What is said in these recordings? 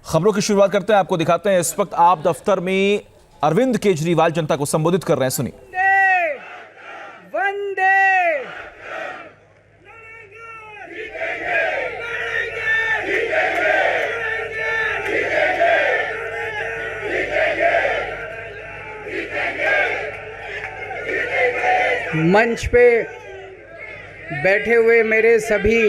खबरों की शुरुआत करते हैं, आपको दिखाते हैं। इस वक्त आप दफ्तर में अरविंद केजरीवाल जनता को संबोधित कर रहे हैं, सुनिए। वंदे मंच पे बैठे हुए मेरे सभी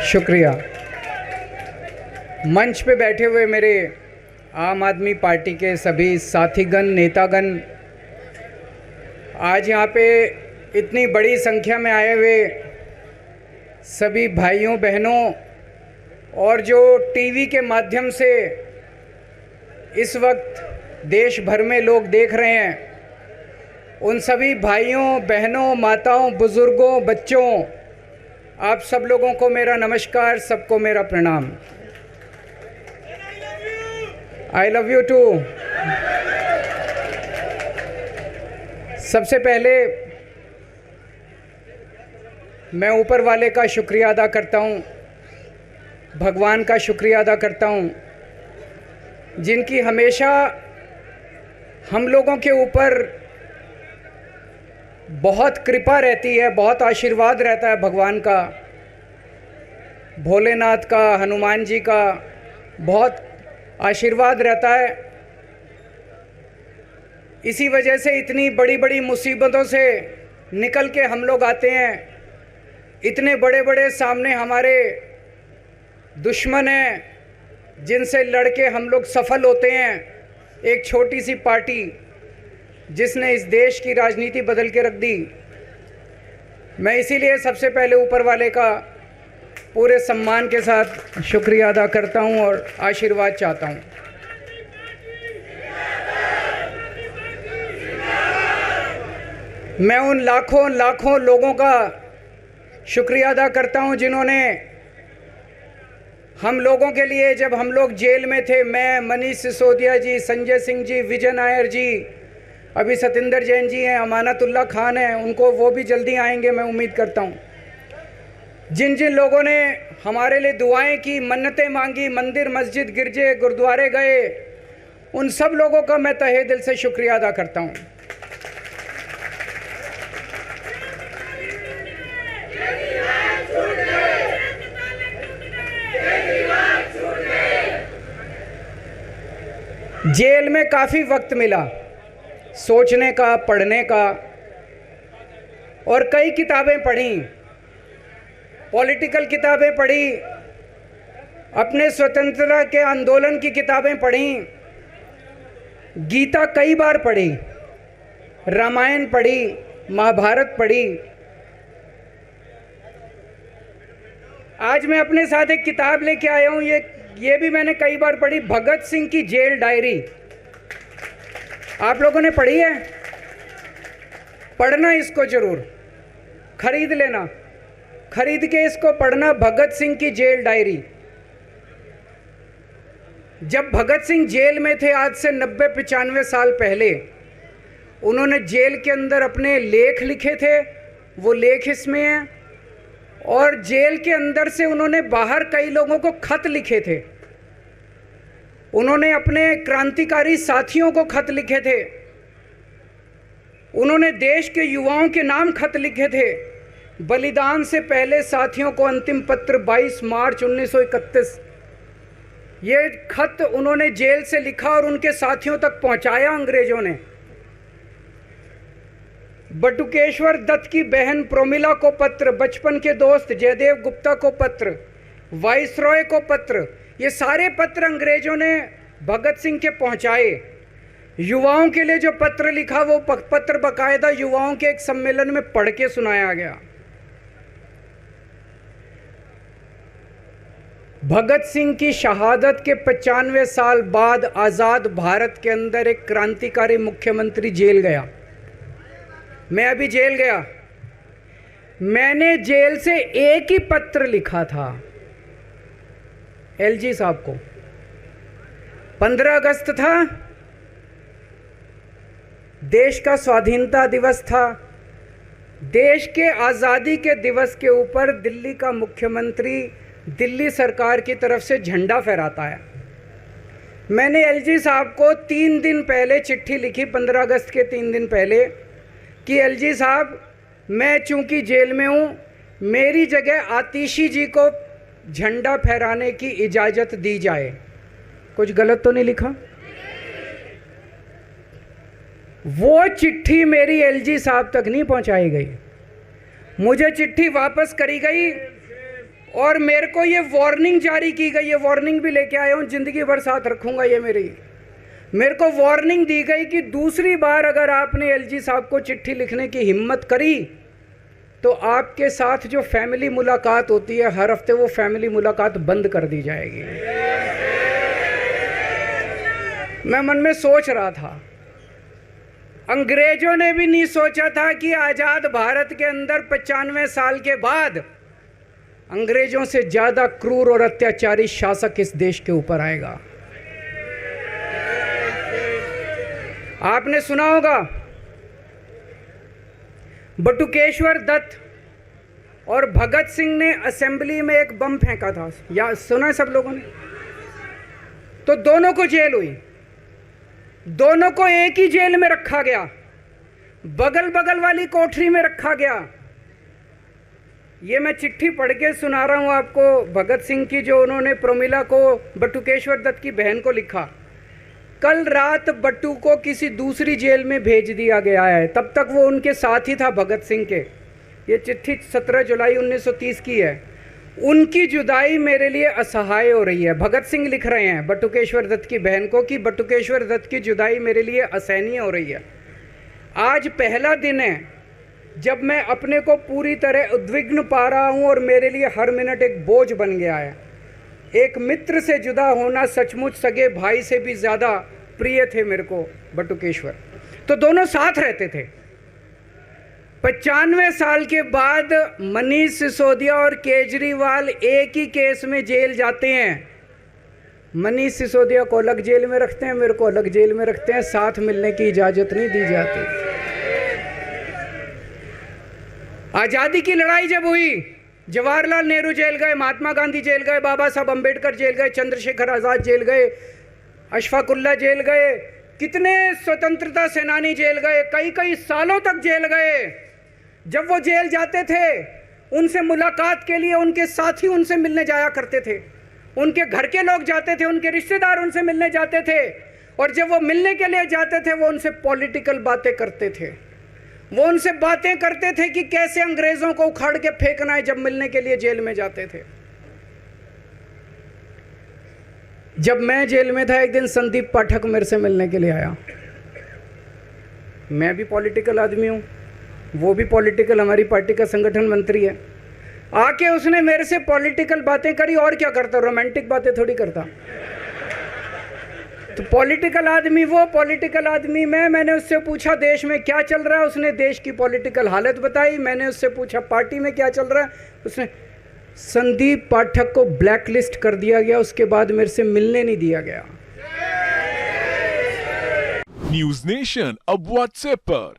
शुक्रिया। मंच पे बैठे हुए मेरे आम आदमी पार्टी के सभी साथीगण, नेतागण, आज यहाँ पे इतनी बड़ी संख्या में आए हुए सभी भाइयों बहनों और जो टीवी के माध्यम से इस वक्त देश भर में लोग देख रहे हैं, उन सभी भाइयों बहनों, माताओं, बुज़ुर्गों, बच्चों, आप सब लोगों को मेरा नमस्कार, सबको मेरा प्रणाम। I love you too. सबसे पहले मैं ऊपर वाले का शुक्रिया अदा करता हूँ, भगवान का शुक्रिया अदा करता हूँ, जिनकी हमेशा हम लोगों के ऊपर बहुत कृपा रहती है, बहुत आशीर्वाद रहता है भगवान का, भोलेनाथ का, हनुमान जी का बहुत आशीर्वाद रहता है। इसी वजह से इतनी बड़ी बड़ी मुसीबतों से निकल के हम लोग आते हैं। इतने बड़े बड़े सामने हमारे दुश्मन हैं जिनसे लड़के हम लोग सफल होते हैं। एक छोटी सी पार्टी जिसने इस देश की राजनीति बदल के रख दी। मैं इसीलिए सबसे पहले ऊपर वाले का पूरे सम्मान के साथ शुक्रिया अदा करता हूं और आशीर्वाद चाहता हूं। मैं उन लाखों लाखों लोगों का शुक्रिया अदा करता हूं जिन्होंने हम लोगों के लिए, जब हम लोग जेल में थे, मैं, मनीष सिसोदिया जी, संजय सिंह जी, विजय नायर जी, अभी सतिंदर जैन जी हैं, अमानतुल्लाह खान हैं, उनको वो भी जल्दी आएंगे मैं उम्मीद करता हूँ। जिन जिन लोगों ने हमारे लिए दुआएं की, मन्नतें मांगी, मंदिर मस्जिद गिरजे गुरुद्वारे गए, उन सब लोगों का मैं तहे दिल से शुक्रिया अदा करता हूँ। जेल में काफ़ी वक्त मिला सोचने का, पढ़ने का, और कई किताबें पढ़ी, पॉलिटिकल किताबें पढ़ी, अपने स्वतंत्रता के आंदोलन की किताबें पढ़ी, गीता कई बार पढ़ी, रामायण पढ़ी, महाभारत पढ़ी। आज मैं अपने साथ एक किताब लेके आया हूँ, ये भी मैंने कई बार पढ़ी, भगत सिंह की जेल डायरी। आप लोगों ने पढ़ी है? पढ़ना इसको जरूर, खरीद लेना, खरीद के इसको पढ़ना, भगत सिंह की जेल डायरी। जब भगत सिंह जेल में थे, आज से 90-95 साल पहले, उन्होंने जेल के अंदर अपने लेख लिखे थे, वो लेख इसमें हैं। और जेल के अंदर से उन्होंने बाहर कई लोगों को खत लिखे थे, उन्होंने अपने क्रांतिकारी साथियों को खत लिखे थे, उन्होंने देश के युवाओं के नाम खत लिखे थे। बलिदान से पहले साथियों को अंतिम पत्र 22 मार्च 1931, ये खत उन्होंने जेल से लिखा और उनके साथियों तक पहुंचाया अंग्रेजों ने। बटुकेश्वर दत्त की बहन प्रोमिला को पत्र, बचपन के दोस्त जयदेव गुप्ता को पत्र, वाइसरॉय को पत्र, ये सारे पत्र अंग्रेजों ने भगत सिंह के पहुंचाए। युवाओं के लिए जो पत्र लिखा, वो पत्र बाकायदा युवाओं के एक सम्मेलन में पढ़ के सुनाया गया। भगत सिंह की शहादत के 95 साल बाद आज़ाद भारत के अंदर एक क्रांतिकारी मुख्यमंत्री जेल गया। मैं अभी जेल गया, मैंने जेल से एक ही पत्र लिखा था एलजी साहब को। 15 अगस्त था, देश का स्वाधीनता दिवस था। देश के आज़ादी के दिवस के ऊपर दिल्ली का मुख्यमंत्री दिल्ली सरकार की तरफ से झंडा फहराता है। मैंने एलजी साहब को 3 दिन पहले चिट्ठी लिखी, 15 अगस्त के 3 दिन पहले, कि एलजी साहब, मैं चूंकि जेल में हूँ, मेरी जगह आतिशी जी को झंडा फहराने की इजाज़त दी जाए। कुछ गलत तो नहीं लिखा? वो चिट्ठी मेरी एलजी साहब तक नहीं पहुंचाई गई, मुझे चिट्ठी वापस करी गई और मेरे को ये वार्निंग जारी की गई। ये वार्निंग भी लेके आया हूँ, ज़िंदगी भर साथ रखूँगा ये मेरे को वार्निंग दी गई कि दूसरी बार अगर आपने एलजी साहब को चिट्ठी लिखने की हिम्मत करी तो आपके साथ जो फैमिली मुलाकात होती है हर हफ्ते, वो फैमिली मुलाकात बंद कर दी जाएगी। मैं मन में सोच रहा था, अंग्रेजों ने भी नहीं सोचा था कि आज़ाद भारत के अंदर 95 साल के बाद अंग्रेजों से ज़्यादा क्रूर और अत्याचारी शासक इस देश के ऊपर आएगा। आपने सुना होगा बटुकेश्वर दत्त और भगत सिंह ने असेंबली में एक बम फेंका था, या सुना है सब लोगों ने? तो दोनों को जेल हुई, दोनों को एक ही जेल में रखा गया, बगल बगल वाली कोठरी में रखा गया। ये मैं चिट्ठी पढ़ के सुना रहा हूँ आपको भगत सिंह की, जो उन्होंने प्रमिला को, बटुकेश्वर दत्त की बहन को लिखा। कल रात बट्टू को किसी दूसरी जेल में भेज दिया गया है, तब तक वो उनके साथ ही था भगत सिंह के। ये चिट्ठी 17 जुलाई 1930 की है। उनकी जुदाई मेरे लिए असहाय हो रही है। भगत सिंह लिख रहे हैं बटुकेश्वर दत्त की बहन को कि बटुकेश्वर दत्त की जुदाई मेरे लिए असहनीय हो रही है। आज पहला दिन है जब मैं अपने को पूरी तरह उद्विग्न पा रहा हूँ और मेरे लिए हर मिनट एक बोझ बन गया है। एक मित्र से जुदा होना सचमुच सगे भाई से भी ज़्यादा प्रिय थे मेरे को बटुकेश्वर। तो दोनों साथ रहते थे। 95 साल के बाद मनीष सिसोदिया और केजरीवाल एक ही केस में जेल जाते हैं। मनीष सिसोदिया को अलग जेल में रखते हैं, मेरे को अलग जेल में रखते हैं, साथ मिलने की इजाज़त नहीं दी जाती। आज़ादी की लड़ाई जब हुई, जवाहरलाल नेहरू जेल गए, महात्मा गांधी जेल गए, बाबा साहब अंबेडकर जेल गए, चंद्रशेखर आज़ाद जेल गए, अशफाकुल्ला जेल गए, कितने स्वतंत्रता सेनानी जेल गए, कई कई सालों तक जेल गए। जब वो जेल जाते थे उनसे मुलाकात के लिए उनके साथी उनसे मिलने जाया करते थे, उनके घर के लोग जाते थे, उनके रिश्तेदार उनसे मिलने जाते थे, और जब वो मिलने के लिए जाते थे वो उनसे पॉलिटिकल बातें करते थे। वो उनसे बातें करते थे कि कैसे अंग्रेजों को उखाड़ के फेंकना है जब मिलने के लिए जेल में जाते थे। जब मैं जेल में था एक दिन संदीप पाठक मेरे से मिलने के लिए आया। मैं भी पॉलिटिकल आदमी हूँ, वो भी पॉलिटिकल, हमारी पार्टी का संगठन मंत्री है। आके उसने मेरे से पॉलिटिकल बातें करी। और क्या करता, रोमांटिक बातें थोड़ी करता। तो पॉलिटिकल आदमी वो, पॉलिटिकल आदमी मैंने उससे पूछा देश में क्या चल रहा है, उसने देश की पॉलिटिकल हालत बताई। मैंने उससे पूछा पार्टी में क्या चल रहा है, उसने संदीप पाठक को ब्लैकलिस्ट कर दिया गया। उसके बाद मेरे से मिलने नहीं दिया गया। न्यूज नेशन अब व्हाट्सएप पर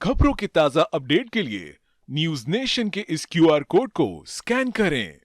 खबरों के ताजा अपडेट के लिए न्यूज नेशन के इस क्यूआर कोड को स्कैन करें।